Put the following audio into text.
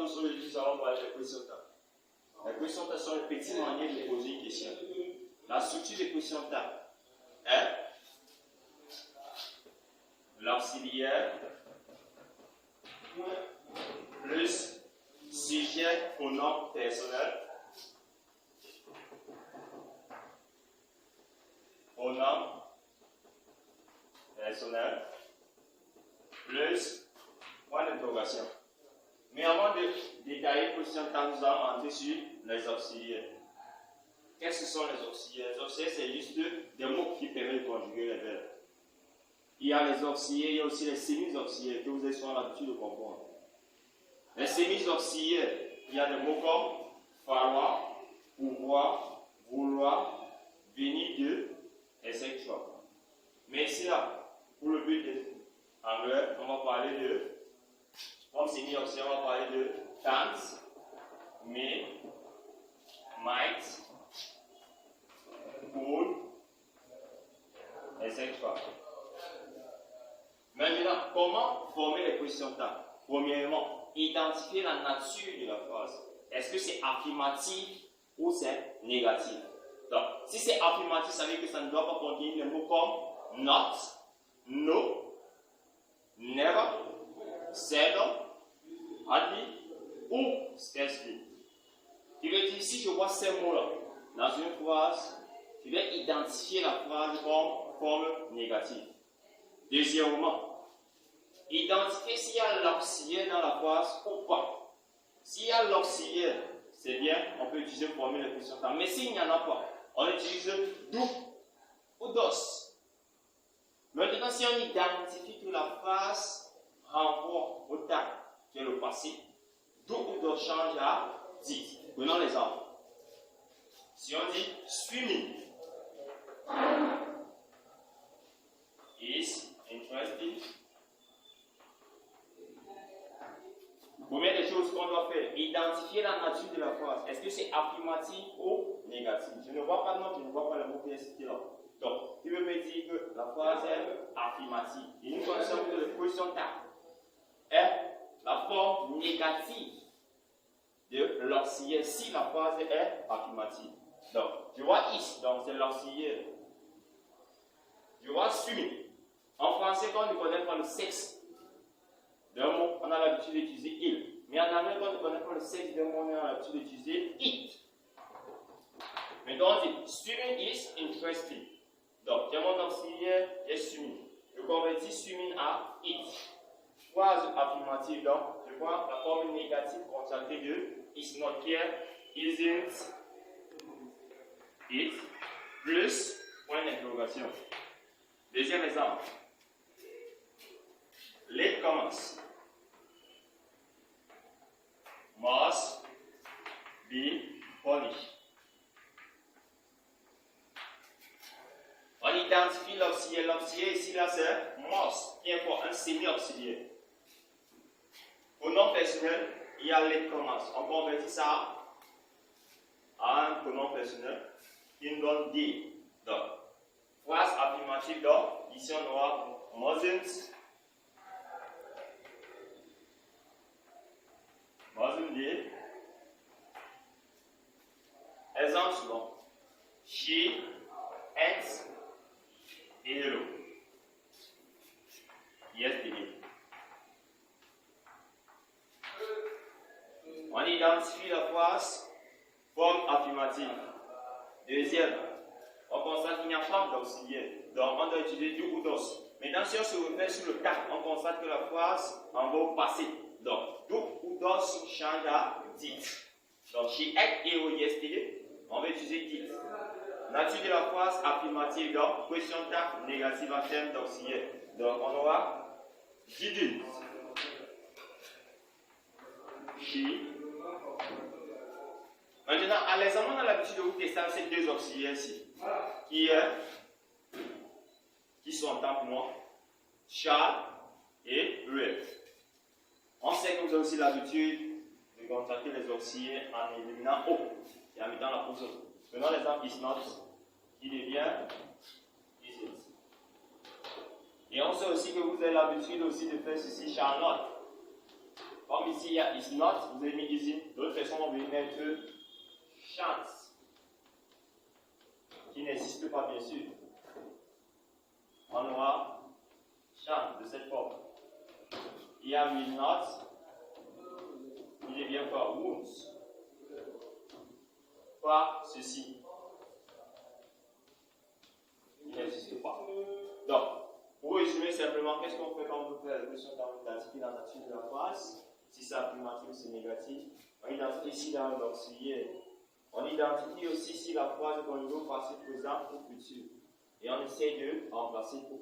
sur le livre, nous allons parler des questions tard. Les questions tard sont les petites manières de poser une question. La structure des questions tard est l'auxiliaire plus sujet au nom personnel. Au nom personnel plus point d'interrogation. Mais avant de détailler question tard, nous allons entrer sur les auxiliaires. Qu'est-ce que sont les auxiliaires? Les auxiliaires, c'est juste des mots qui permettent de conjuguer les verbes. Il y a les auxiliaires, il y a aussi les sémis-auxiliaires que vous avez souvent l'habitude de comprendre. Les sémis-auxiliaires, il y a des mots comme falloir, pouvoir, vouloir, venir de, etc. Mais ici, là, pour le but de anglais, on va parler de, comme sémi-auxiliaire, on va parler de can't, may, might, could, etc. Maintenant, comment former les questions tard? Premièrement, identifier la nature de la phrase. Est-ce que c'est affirmatif ou c'est négatif? Donc, si c'est affirmatif, ça veut dire que ça ne doit pas contenir des mots comme not, no, never, seldom, hardly ou scarcely. Tu veux dire, si je vois ces mots-là dans une phrase, je vais identifier la phrase comme forme négative. Deuxièmement, identifier s'il y a l'auxiliaire dans la phrase ou pas. S'il y a l'auxiliaire, c'est bien, on peut utiliser formule de question tard. Mais s'il n'y en a pas, on utilise do ou dos. Maintenant, si on identifie que la phrase renvoie au temps, qui est le passé, do ou dos change à dit. Prenons l'exemple. Si on dit swimming is interesting. Première des choses qu'on doit faire, identifier la nature de la phrase. Est-ce que c'est affirmatif ou négatif? Je ne vois pas de note, je ne vois pas le mot qui est cité là. Donc, tu veux me dire que la phrase est affirmative. Et nous connaissons que le question tard est la forme négative de l'auxiliaire si la phrase est affirmative. Donc, je vois is, donc c'est l'auxiliaire. Je vois swimming. En français, quand on ne connaît pas le sexe d'un mot, on a l'habitude d'utiliser il. Mais en anglais, quand on ne connaît pas le sexe d'un mot, on a l'habitude d'utiliser it. Mais donc, on dit swimming is interesting. Donc, j'ai mon auxiliaire est swimming. Je convertis swimming à it. Phrase affirmative, donc, je vois la forme négative contractée de is not here, isn't it, plus point d'interrogation. Deuxième exemple. Late commence. Must be punished. On identifie l'auxiliaire. L'auxiliaire ici, là, c'est must, qui est pour un semi-auxiliaire. Au nom personnel, il y a late commence. On convertit ça à un pronom personnel qui nous donne did. Donc, phrase affirmative, donc, ici on aura mustn't did. Exemple suivant. She ate hello yesterday. On identifie la phrase forme affirmative. Deuxième, on constate qu'il n'y a pas d'auxiliaire. Donc on doit utiliser do ou dos. Maintenant, si on se réfère sur le cas, on constate que la phrase en va au passé. Donc, do ou dos change à did. Donc, she ate hello yesterday, on va utiliser did. Nature de la phrase affirmative, donc, question tard négative en termes d'auxiliaire. Donc, on aura didn't. She. Maintenant, à l'examen, on a l'habitude de vous tester ces deux auxiliaires ici, qui sont en temps pour moi, shall et will. On sait que vous avez aussi l'habitude de contacter les auxiliaires en éliminant O et en mettant la pause. Prenons l'exemple is not, qui devient isn't. Et on sait aussi que vous avez l'habitude aussi de faire ceci shall not. Comme ici, il y a is not, vous avez mis isn't. De l'autre façon, on va mettre shan't, qui n'existe pas, bien sûr. On aura shan't de cette forme. Il y a will not, il devient quoi? Won't. Pas ceci. Il n'existe pas. Donc, pour résumer simplement, qu'est-ce qu'on fait quand on veut faire la question d'identifier la nature de la phrase? Si c'est affirmatif ou c'est négatif. On identifie ici dans l'auxiliaire. On identifie aussi si la phrase est dans le passé présent ou futur. Et on essaie de remplacer pour